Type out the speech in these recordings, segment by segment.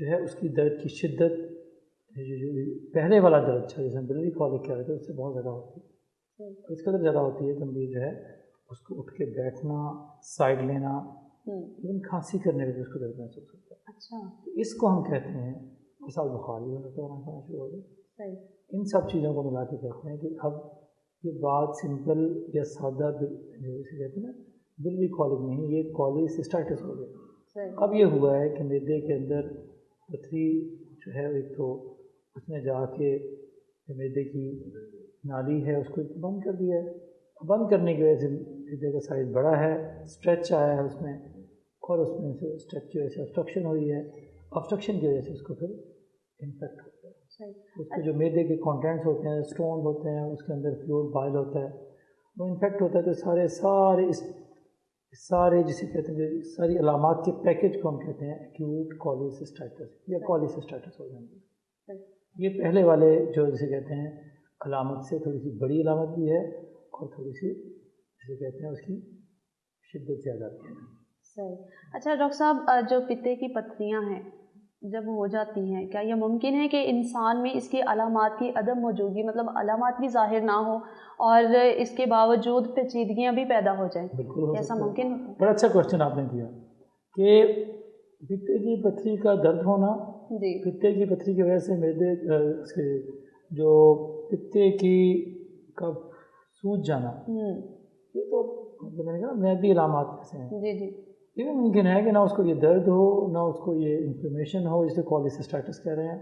جو ہے اس کی درد کی شدت جو پہلے والا درد تھا جیسے ہم بلری کالک کہہ رہے تھے اس سے بہت زیادہ ہوتی ہے. اس قدر زیادہ ہوتی ہے کہ مریض جو ہے اس کو اٹھ کے بیٹھنا، سائڈ لینا، لیکن کھانسی کرنے میں بھی اس کو درد محسوس ہوتا ہے. اچھا، اس کو ہم کہتے ہیں مثال بخار بھی ہونا کھانا شروع ہو گیا. ان سب چیزوں کو ملا کے کہتے ہیں کہ اب یہ بات سمپل یا سادہ جو اسے کہتے ہیں نا بلری کالک نہیں، یہ کالسسٹائٹس ہو گیا. اب یہ ہوا ہے کہ معدے کے اندر پتھری جو ہے ایک تو اس نے جا کے معدے کی نالی ہے اس کو بند کر دیا ہے. بند کرنے کی وجہ سے معدے کا سائز بڑا ہے، اسٹریچ آیا ہے اس میں، اور اس میں سے اسٹریچ کی وجہ سے obstruction ہوئی ہے. obstruction کی وجہ سے اس کو پھر انفیکٹ ہوتا ہے. اس کے جو معدے کے کانٹینٹس ہوتے ہیں، اسٹون ہوتے ہیں، اس کے اندر فلوئڈ بائل ہوتا ہے، وہ انفیکٹ ہوتا ہے. تو سارے جسے کہتے ہیں ساری علامات کے پیکج کو ہم کہتے ہیں ایکیوٹ کالسسٹائٹس یا کالسسٹائٹس ہو جائیں گے. یہ پہلے والے جو جسے کہتے ہیں علامت سے تھوڑی سی بڑی علامت بھی ہے اور تھوڑی سی جسے کہتے ہیں اس کی شدت زیادہ بھی ہے. صحیح. اچھا ڈاکٹر صاحب، جو پتے کی پتھریاں ہیں جب ہو جاتی ہیں، کیا یہ ممکن ہے کہ انسان میں اس کی علامات کی عدم موجودگی، مطلب علامات بھی ظاہر نہ ہو اور اس کے باوجود پیچیدگیاں بھی پیدا ہو جائیں؟ بالکل ہو ایسا سکتا ممکن ہے. بڑا اچھا کوشچن آپ نے کیا کہ پتے کی پتھری کا درد ہونا، جی پتے کی پتھری کی وجہ سے معدے سے جو پتے کی کا سوج جانا، یہ تو میں نے کہا معدی علامات میں سے ہیں. جی جی یہ بھی ممکن ہے کہ نہ اس کو یہ درد ہو نہ اس کو یہ انفلیمیشن ہو، جسے کالسسٹائٹس کہہ رہے ہیں،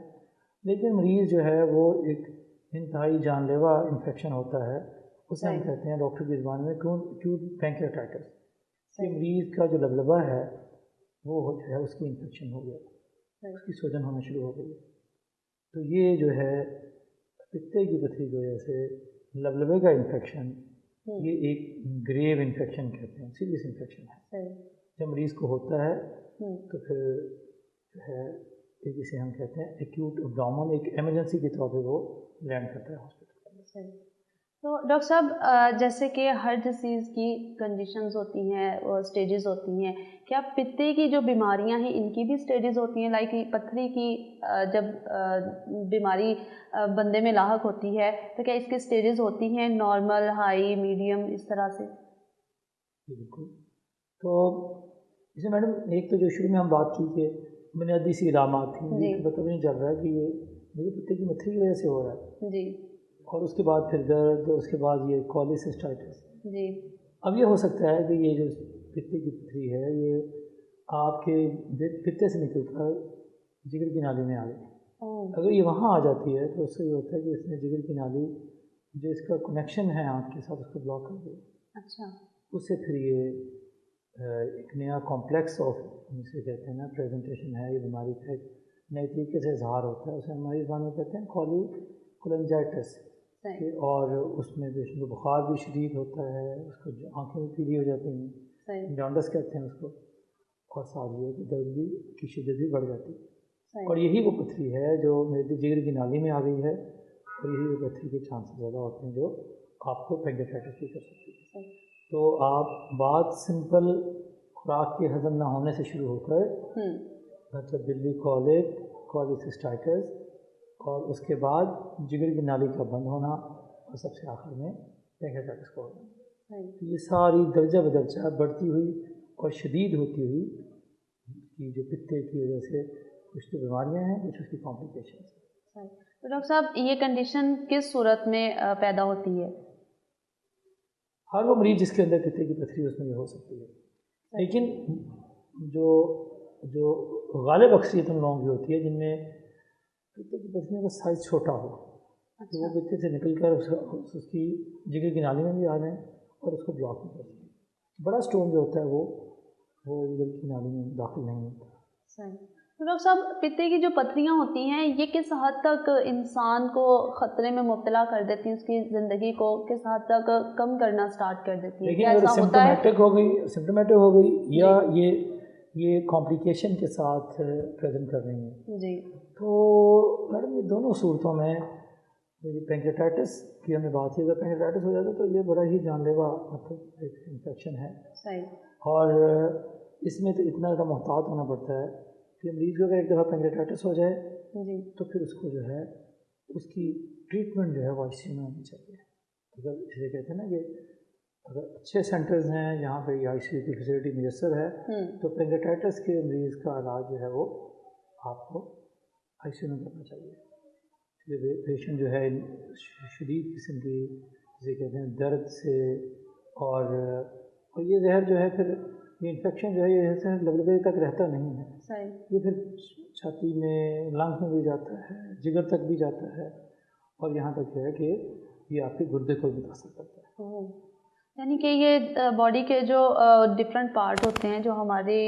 لیکن مریض جو ہے وہ ایک انتہائی جان لیوا انفیکشن ہوتا ہے. اسے ہم کہتے ہیں ڈاکٹر کی زبان میں ایکیوٹ پینکریاٹائٹس. یہ مریض کا جو لبلبا ہے وہ جو ہے اس کی انفیکشن ہو گیا، اس کی سوجن ہونا شروع ہو گئی. تو یہ جو ہے پتے کی پتھری کی وجہ سے لبلبے کا انفیکشن، یہ ایک گریو انفیکشن کہتے ہیں، سیریس انفیکشن ہے. جب مریض کو ہوتا ہے تو پھر جو ہے ایک اسے ہم کہتے ہیں ایکیوٹ ابڈومن، ایک ایمرجنسی کے طور پہ وہ لینڈ کرتا ہے ہاسپٹل. تو ڈاکٹر صاحب، جیسے کہ ہر ڈیزیز کی کنڈیشنز ہوتی ہیں اور اسٹیجز ہوتی ہیں، کیا پتے کی جو بیماریاں ہیں ان کی بھی اسٹیجز ہوتی ہیں؟ لائک پتھری کی جب بیماری بندے میں لاحق ہوتی ہے تو کیا اس کی اسٹیجز ہوتی ہیں، نارمل، ہائی، میڈیم، اس طرح سے؟ بالکل. تو جیسے میڈم ایک تو جو شروع میں ہم بات کی کہ بنیادی سی علامات تھیں، مجھے پتہ بھی نہیں چل رہا ہے کہ یہ مجھے پتے کی پتھری کی وجہ سے ہو رہا ہے. جی. اور اس کے بعد پھر درد، اس کے بعد یہ کالسسٹائٹس. جی. اب یہ ہو سکتا ہے کہ یہ جو پتے کی پتھری ہے یہ آپ کے پتے سے نکل کر جگر کی نالی میں آ گئی. اگر یہ وہاں آ جاتی ہے تو اس سے یہ ہوتا ہے کہ اس نے جگر کی نالی جو اس کا کنیکشن ہے آنکھ کے ساتھ اس کو بلاک کر دیا. اچھا. اس سے پھر یہ ایک نیا کمپلیکس آف جسے کہتے ہیں نا پریزنٹیشن ہے، یہ بیماری کا ایک نئے طریقے سے اظہار ہوتا ہے. اسے ہماری زبان میں کہتے ہیں کولنجائٹس. اور اس میں پیشنٹ کو بخار بھی شدید ہوتا ہے، اس کو آنکھیں بھی پیلی ہو جاتی ہیں، جانڈس کہتے ہیں اس کو، اور ساتھ یہ کہ درد بھی کی شدت بھی بڑھ جاتی ہے. اور یہی وہ پتھری ہے جو میری جگر کی نالی میں آ گئی ہے، اور یہی وہ پتھری کے چانسز زیادہ ہوتے ہیں جو آپ کو پینکریاٹائٹس بھی کر سکتی ہے. تو آپ بات سمپل خوراک کے ہضم نہ ہونے سے شروع ہو کر مطلب بلری کالک، کالسسٹائٹس، اور اس کے بعد جگر کی نالی کا بند ہونا، اور سب سے آخر میں پینکریاٹائٹس کا ہونا. یہ ساری درجہ بدرجہ بڑھتی ہوئی اور شدید ہوتی ہوئی کہ جو پتے کی وجہ سے کچھ تو بیماریاں ہیں، کچھ اس کی کمپلیکیشنز ہیں. تو ڈاکٹر صاحب یہ کنڈیشن کس صورت میں پیدا ہوتی ہے؟ ہر وہ مریض جس کے اندر پتے کی پتھری اس میں یہ ہو سکتی ہے، لیکن جو غالب اکثریت ان لوگوں کی ہوتی ہے جن میں پتے کی پتھریوں کا سائز چھوٹا ہو، تو وہ پتے سے نکل کر اس کی جگر کی نالی میں بھی آ جائیں اور اس کو بلاک بھی کر دیں. بڑا اسٹون جو ہوتا ہے وہ جگر کی نالی میں داخل نہیں ہوتا. صحیح. تو ڈاکٹر صاحب پتے کی جو پتھریاں ہوتی ہیں یہ کس حد تک انسان کو خطرے میں مبتلا کر دیتی ہیں، اس کی زندگی کو کس حد تک کم کرنا سٹارٹ کر دیتی ہیں؟ لیکن اگر سمپٹومیٹک ہو گئی یا یہ کمپلیکیشن کے ساتھ پریزنٹ کر رہی ہیں جی، تو میڈم یہ دونوں صورتوں میں پینکریاٹائٹس کی ہم نے بات کی، اگر پینکریاٹائٹس ہو جاتا ہے تو یہ بڑا ہی جان لیوا مطلب ایک انفیکشن ہے. صحیح. اور اس میں تو اتنا زیادہ محتاط ہونا پڑتا ہے کہ مریض کو اگر ایک دفعہ پینکریاٹائٹس ہو جائے جی تو پھر اس کو جو ہے اس کی ٹریٹمنٹ جو ہے وہ ICU میں ہونی چاہیے. اگر جسے کہتے ہیں نا کہ اگر اچھے سینٹرز ہیں جہاں پہ ICU کی فیسلٹی میسر ہے تو پینکریاٹائٹس کے مریض کا علاج جو ہے وہ آپ کو ICU میں کرنا چاہیے. پیشنٹ جو ہے شدید قسم کی جسے کہتے ہیں درد سے اور یہ زہر جو ہے پھر یہ انفیکشن جو ہے یہ ایسے لبے تک رہتا نہیں ہے, یہ پھر چھاتی میں لنگس میں بھی جاتا ہے, جگر تک بھی جاتا ہے اور یہاں تک ہے کہ یہ آپ کے گردے کو بھی متاثر کرتا ہے. یعنی کہ یہ باڈی کے جو ڈفرینٹ پارٹ ہوتے ہیں جو ہمارے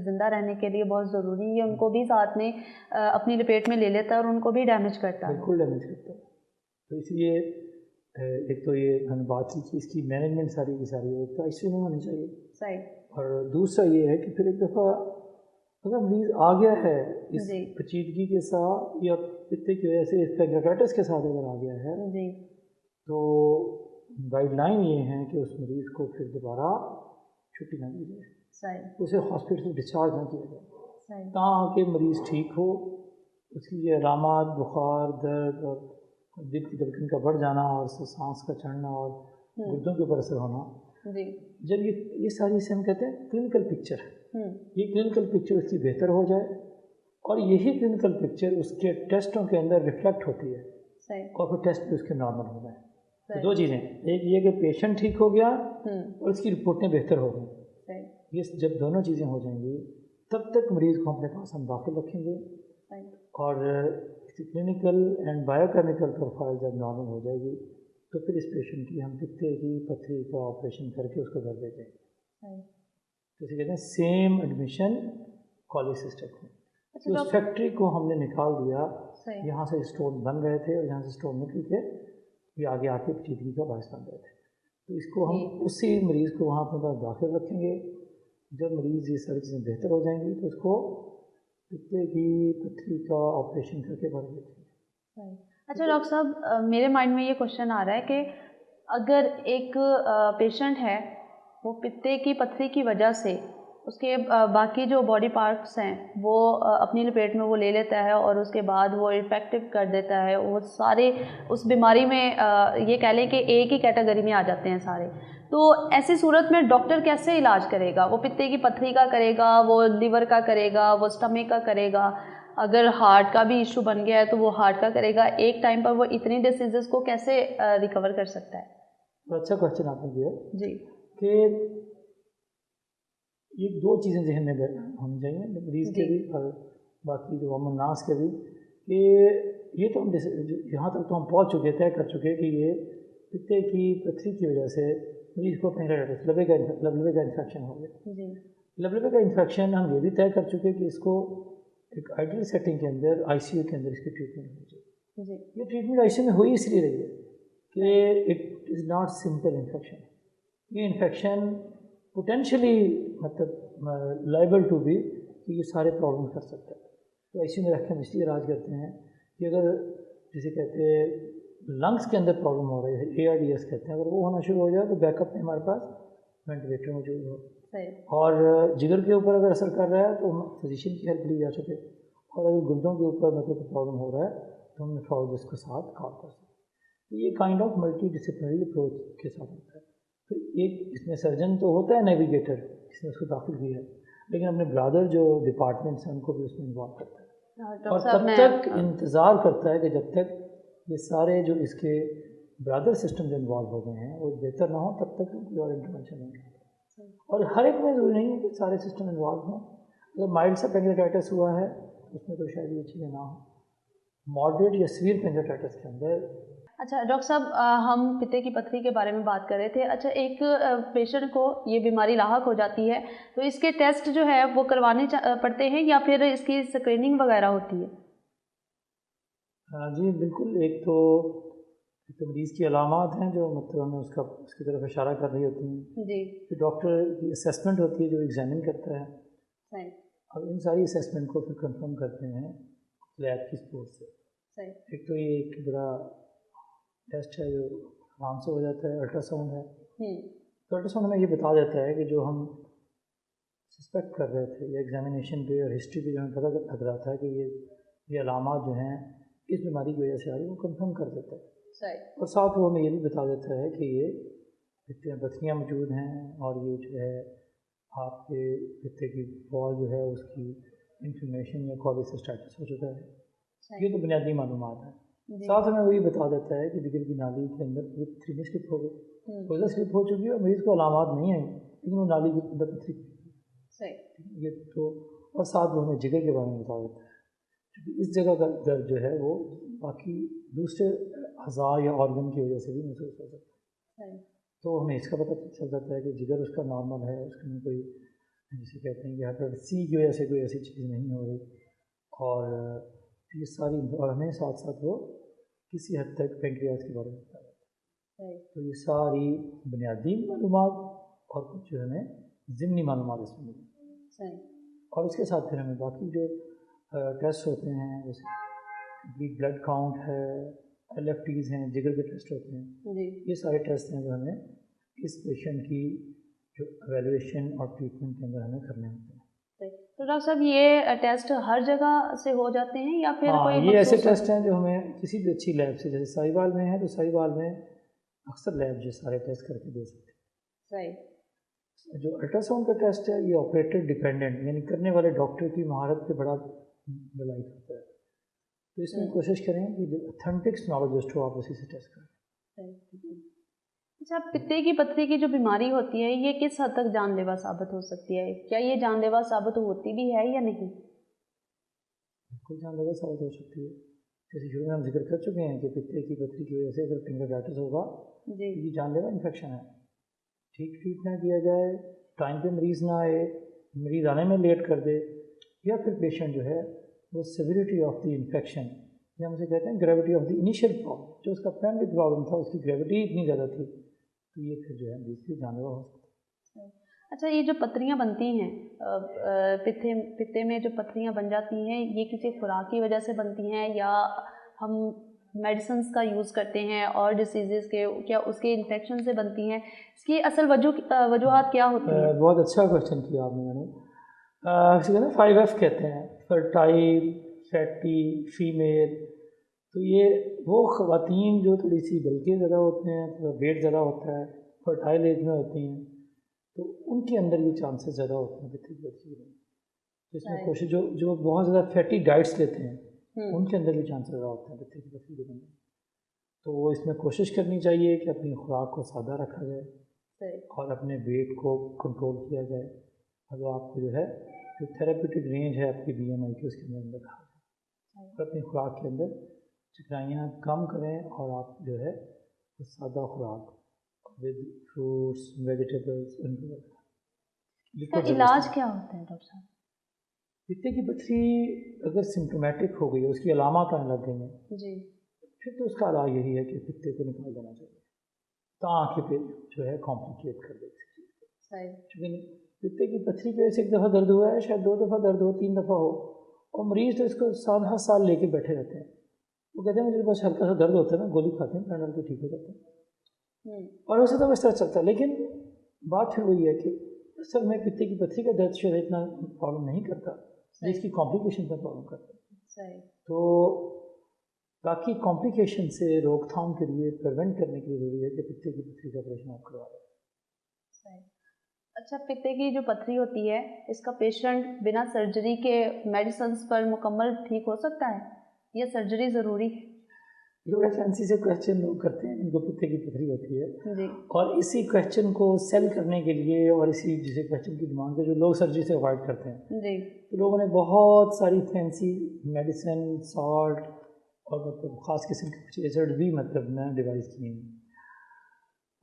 زندہ رہنے کے لیے بہت ضروری ہے ان کو بھی ساتھ میں اپنی لپیٹ میں لے لیتا ہے اور ان کو بھی ڈیمیج کرتا ہے. بالکل ڈیمیج کرتا ہے. تو اس لیے ایک تو یہ ہم نے بات کی کہ اس کی مینجمنٹ ساری کی ساری ایک تو ICU میں ہونی چاہیے. صحیح. اور دوسرا یہ ہے کہ پھر ایک دفعہ اگر مریض آ گیا ہے اس پیچیدگی کے ساتھ یا پتے کی وجہ سے اس پینکریاٹائٹس کے ساتھ اگر آ گیا ہے تو گائیڈ لائن یہ ہیں کہ اس مریض کو پھر دوبارہ چھٹی نہ دی جائے, اسے ہاسپٹل سے ڈسچارج نہ کیا جائے تاکہ مریض ٹھیک ہو. اس کی یہ علامات بخار, درد اور دل کی دھڑکن کا بڑھ جانا اور سانس کا چڑھنا اور گردوں کے اوپر اثر ہونا, جب یہ ساری اسے ہم کہتے ہیں کلینکل پکچر, یہ کلینکل پکچر اس کی بہتر ہو جائے اور یہی کلینکل پکچر اس کے ٹیسٹوں کے اندر ریفلیکٹ ہوتی ہے اور پھر ٹیسٹ بھی اس کے نارمل ہو جائیں. تو دو چیزیں, ایک یہ کہ پیشنٹ ٹھیک ہو گیا اور اس کی رپورٹیں بہتر ہو گئیں. یہ جب دونوں چیزیں ہو جائیں گی تب تک مریض کو اپنے پاس ہم داخل رکھیں گے اور clinical and bio chemical profile جب نارمل ہو جائے گی تو پھر اس پیشنٹ کی ہم پتے کی پتھری کا آپریشن کر کے اس کو گھر بھیجیں گے. جیسے کہتے ہیں سیم ایڈمیشن کالج میں. اس فیکٹری کو ہم نے نکال دیا, یہاں سے اسٹون بن رہے تھے اور یہاں سے اسٹون نکل کے یہ آگے آ کے پیچیدگی کا باعث بن رہے تھے. تو اس کو ہم اسی مریض کو وہاں اپنے پاس داخل رکھیں گے. جب مریض یہ ساری چیزیں بہتر ہو جائیں گی تو اس کو پتے کی پتھری کا آپریشن کر کے بھر دیتے ہیں. اچھا ڈاکٹر صاحب, میرے مائنڈ میں یہ کوشچن آ رہا ہے کہ اگر ایک پیشنٹ ہے وہ پتے کی پتھری کی وجہ سے اس کے باقی جو باڈی پارٹس ہیں وہ اپنی لپیٹ میں وہ لے لیتا ہے اور اس کے بعد وہ انفیکٹو کر دیتا ہے, وہ سارے اس بیماری میں یہ کہہ لیں کہ ایک ہی کیٹیگری میں آ جاتے ہیں سارے, تو ایسی صورت میں ڈاکٹر کیسے علاج کرے گا؟ وہ پتے کی پتھری کا کرے گا, وہ لیور کا کرے گا, وہ اسٹمک کا کرے گا, اگر ہارٹ کا بھی ایشو بن گیا ہے تو وہ ہارٹ کا کرے گا. ایک ٹائم پر وہ اتنی ڈیسیزز کو کیسے ریکور کر سکتا ہے؟ اچھا کوشچن آپ نے کیا جی کہ یہ دو چیزیں ذہن میں ہونی چاہیے مریض کے بھی اور باقی جو عام الناس کے بھی, کہ یہ تو ہم یہاں تک تو ہم پہنچ چکے, طے کر چکے کہ یہ پتے کی پتھری کی وجہ سے مریض کو پینکریاٹائٹس لبے کا انفیکشن ہو گیا. لبے کا انفیکشن ہم یہ بھی طے کر چکے کہ اس کو ایک آئیڈیل سیٹنگ کے اندر ICU کے اندر اس کی ٹریٹمنٹ ہونی چاہیے. یہ ٹریٹمنٹ ICU میں ہوئی اس لیے رہی ہے کہ it is not simple infection. یہ انفیکشن پوٹینشلی مطلب لائبل ٹو بی کہ یہ سارے پرابلم کر سکتا ہے. تو ICU میں رکھ کے ہم اس لیے علاج کرتے ہیں کہ اگر جسے کہتے ہیں لنگس کے اندر پرابلم ہو رہی ہے ARDS کہتے ہیں, اگر وہ ہونا شروع ہو جائے تو بیک اپ میں ہمارے پاس وینٹیلیٹر موجود ہو, اور جگر کے اوپر اگر اثر کر رہا ہے تو فزیشین کی ہیلپ لی جا سکے, اور اگر گردوں کے اوپر مطلب پرابلم ہو رہا ہے تو ہم نیفرولوجسٹ کے ساتھ کال کر سکتے ہیں. تو یہ kind of multi disciplinary approach کے ساتھ ہوتا ہے. پھر ایک اس میں سرجن تو ہوتا ہے نیویگیٹر جس نے اس کو داخل کیا ہے, لیکن اپنے برادر جو ڈپارٹمنٹس ہیں ان کو بھی اس میں انوالو کرتا ہے اور تب تک انتظار کرتا ہے کہ جب تک یہ سارے جو اس کے برادر سسٹم جو انوالو ہو گئے ہیں وہ بہتر نہ ہو تب تک کوئی اور انٹرونشن نہیں کرتا. اور ہر ایک میں ضروری نہیں ہے کہ سارے سسٹم انوالو ہوں. اگر مائلڈ سا پینکریاٹائٹس ہوا ہے اس میں تو شاید یہ چیزیں نہ ہوں. ماڈریٹ یا سیویئر پینکریاٹائٹس کے اندر. اچھا ڈاکٹر صاحب, ہم پتے کی پتھری کے بارے میں بات کر رہے تھے. اچھا, ایک پیشنٹ کو یہ بیماری لاحق ہو جاتی ہے تو اس کے ٹیسٹ جو ہے وہ کروانے پڑتے ہیں یا پھر اس کی اسکریننگ وغیرہ ہوتی ہے؟ جی بالکل. ایک تو مریض کی علامات ہیں جو مطلب ہمیں اس کی طرف اشارہ کر رہی ہوتی ہیں. جی. پھر ڈاکٹر کی اسیسمنٹ ہوتی ہے جو ایگزامن کرتا ہے. صحیح. اور ان ساری اسیسمنٹ کو پھر کنفرم کرتے ہیں لیب کی سپورٹ سے. صحیح. ایک تو یہ ایک بڑا ٹیسٹ ہے جو آرام سے ہو جاتا ہے, الٹرا ساؤنڈ ہے. تو الٹرا ساؤنڈ ہمیں یہ بتا دیتا ہے کہ جو ہم سسپیکٹ کر رہے تھے یا ایگزامینیشن پہ اور ہسٹری پہ جو ہمیں پتہ لگ رہا تھا کہ یہ علامات جو ہیں اس بیماری کی وجہ سے آ رہی ہے، وہ کنفرم کر دیتا ہے، اور ساتھ وہ ہمیں یہ بھی بتا دیتا ہے کہ یہ پتے میں پتھریاں موجود ہیں، اور یہ جو ہے آپ کے پتے کی وال جو ہے اس کی انفلمیشن یا کولیسسٹائٹس ہو چکا ہے۔ یہ تو بنیادی معلومات ہیں۔ ساتھ ہمیں وہی بتا دیتا ہے کہ جگر کی نالی کے اندر پتھری میں سلپ ہو گئی، روزہ سلپ ہو چکی ہے اور مریض کو علامات نہیں آئی، لیکن وہ نالی کے اندر پتھری یہ تو، اور ساتھ وہ ہمیں جگر کے بارے میں بتا دیتا ہے، کیونکہ اس جگہ کا درد جو ہے وہ باقی دوسرے اعضاء یا آرگن کی وجہ سے بھی محسوس ہو سکتا ہے، تو ہمیں اس کا پتہ چل جاتا ہے کہ جگر اس کا نارمل ہے، اس میں کوئی جسے کہتے ہیں کہ ہیپیٹائٹس سی کی وجہ سے کوئی ایسی چیز نہیں ہو رہی، اور یہ ساری، اور ہمیں ساتھ ساتھ وہ کسی حد تک پینکریاس کے بارے میں بتا دیتا ہے۔ تو یہ ساری بنیادی معلومات اور کچھ جو ہمیں ضمنی معلومات اس میں ملی، اور اس کے ساتھ پھر ہمیں باقی جو ٹیسٹ ہوتے ہیں جیسے کمپلیٹ بلڈ کاؤنٹ ہے، ایل ایف ٹیز ہیں، جگر کے ٹیسٹ ہوتے ہیں، یہ سارے ٹیسٹ ہیں جو ہمیں اس پیشنٹ کی جو ایویلویشن اور ٹریٹمنٹ کے اندر ہمیں کرنے ہوتے ہیں۔ تو ڈاکٹر صاحب یہ ٹیسٹ ہر جگہ سے ہو جاتے ہیں یا پھر کوئی یہ ایسے ٹیسٹ ہیں جو ہمیں کسی بھی اچھی لیب سے، جیسے سائی بال میں ہے تو سائی بال میں اکثر لیب جو سارے ٹیسٹ کر کے دے سکتے ہیں۔ جو الٹرا ساؤنڈ کا ٹیسٹ ہے یہ آپریٹر ڈیپینڈنٹ، یعنی کرنے والے ڈاکٹر کی مہارت پہ بڑا ریلائی کرتا ہے، تو اس میں کوشش کریں کہ جو اتھینٹک نالجسٹ ہو آپ اسی سے ٹیسٹ کریں۔ اچھا، پتے کی پتھری کی جو بیماری ہوتی ہے یہ کس حد تک جان لیوا ثابت ہو سکتی ہے؟ کیا یہ جان لیوا ثابت ہوتی بھی ہے یا نہیں؟ بالکل جان لیوا ثابت ہو سکتی ہے، جیسے شروع میں ہم ذکر کر چکے ہیں کہ پتے کی پتھری کی وجہ سے اگر پینکریاٹائٹس ہوگا یہ جان لیوا انفیکشن ہے، ٹھیک ٹریٹ نہ کیا جائے، ٹائم پہ مریض نہ آئے، مریض آنے میں لیٹ کر دے، یا پھر پیشنٹ جو ہے وہ سیویریٹی آف دی انفیکشن، یا ہم اسے کہتے ہیں gravity of the initial problem, جو اس کا پرائمری پرابلم تھا اس کی گریوٹی اتنی زیادہ تھی، تو یہ پھر جو ہے دوسری جان لیوا ہو سکتا ہے۔ اچھا، یہ جو پتھریاں بنتی ہیں پتے میں جو پتھریاں بن جاتی ہیں یہ کسی خوراک کی وجہ سے بنتی ہیں یا ہم میڈیسنس کا یوز کرتے ہیں اور ڈیسیزز کے، کیا اس کے انفیکشن سے بنتی ہیں؟ اس کی اصل وجوہات کیا ہوتی ہیں؟ بہت اچھا کوشچن کیا آپ نے، 5F کہتے ہیں، فرٹائل، فیٹی، فیمیل، تو یہ وہ خواتین جو تھوڑی سی بلکہ زیادہ ہوتے ہیں، تھوڑا ویٹ زیادہ ہوتا ہے، فرٹائل ایج میں ہوتی ہیں، تو ان کے اندر یہ چانسز زیادہ ہوتے ہیں پتھری کی پتھری میں، تو اس میں کوشش جو بہت زیادہ فیٹی ڈائٹس لیتے ہیں ان کے اندر بھی چانسز زیادہ ہوتے ہیں پتھری کی پتھری کے اندر، تو وہ اس میں کوشش کرنی چاہیے کہ اپنی خوراک کو سادہ رکھا جائے اور اپنے ویٹ کو کنٹرول کیا جائے، اور آپ کو جو ہے جو تھراپیوٹک رینج ہے آپ کی BMI کی اس کے اندر رکھا جائے، اور اپنی خوراک کے اندر چکنائیاں کم کریں، اور آپ جو ہے سادہ خوراک ود فروٹس ویجیٹیبلس ان کو رکھیں۔ اس کا علاج کیا ہوتا ہے ڈاکٹر صاحب؟ پتے کی پتھری اگر سمپٹومیٹک ہو گئی ہے، اس کی علامات آنے لگ گئی ہیں جی، پھر تو اس کا علاج یہی ہے کہ پتے کو نکال دینا چاہیے تاکہ پھر جو ہے کمپلیکیٹ کر دے اس چیز کو، چونکہ پتے کی پتھری کی وجہ سے ایک دفعہ درد ہوا ہے، شاید 2 دفعہ درد ہو، 3 دفعہ ہو، اور مریض تو اس کو سال لے کے بیٹھے رہتے ہیں، وہ کہتے ہیں مجھے بس ہلکا سا درد ہوتا ہے نا، گولی کھاتے ہیں پینڈل کے ٹھیک ہو جاتے ہیں، اور اسے تو اس طرح چلتا ہے، لیکن بات پھر وہی ہے کہ اصل میں پتے کی پتھری کا درد شاید اتنا پرابلم نہیں کرتا جس کی کمپلیکیشن کا پرابلم کرتا ہے، تو باقی کمپلیکیشن سے روک تھام کے لیے پریونٹ کرنے کے لیے ضروری ہے کہ پتے کی پتھری کا آپریشن آپ کروا لیں۔ اچھا، پتے کی جو پتھری ہوتی ہے اس کا پیشنٹ بنا سرجری کے میڈیسنس پر مکمل ٹھیک ہو سکتا ہے یا سرجری ضروری ہے؟ یہ بڑے فینسی سے کویشچن لوگ کرتے ہیں، ان کو پتے کی پتھری ہوتی ہے اور اسی کویشچن کو سیل کرنے کے لیے اور اسی جسے کویشچن کی ڈیمانڈ پہ جو لوگ سرجری سے اوائڈ کرتے ہیں، تو لوگوں نے بہت ساری فینسی میڈیسن، سالٹ اور مطلب خاص قسم کے کچھ ایسڈ بھی مطلب نہ ڈیوائز کیے ہیں۔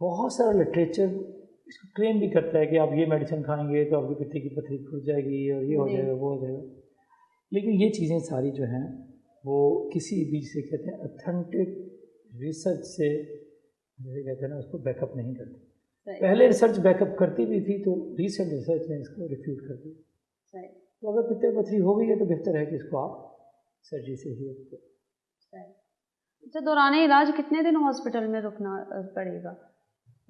بہت سارا لٹریچر اس کو کلیم بھی کرتا ہے کہ آپ یہ میڈیسن کھائیں گے تو آپ کی پتے کی پتھری کھل جائے گی اور یہ ہو جائے گا، وہ ہو جائے گا، لیکن یہ چیزیں ساری جو ہیں وہ کسی بھی جسے کہتے ہیں اتھینٹک ریسرچ سے جیسے کہتے ہیں نا اس کو بیک اپ نہیں کرتی۔ پہلے ریسرچ بیک اپ کرتی بھی تھی تو ریسنٹ ریسرچ نے اس کو ریفیوٹ کر دیا، تو اگر پتے پتھری ہو گئی ہے تو بہتر ہے کہ اس کو آپ سرجری سے ہی کریں۔ اچھا، دوران علاج کتنے دن ہاسپٹل میں رکنا پڑے گا؟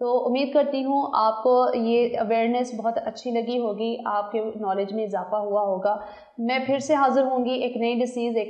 تو امید کرتی ہوں آپ کو یہ اویئرنیس بہت اچھی لگی ہوگی، آپ کے نالج میں اضافہ ہوا ہوگا۔ میں پھر سے حاضر ہوں گی ایک نئی ڈیزیز، ایک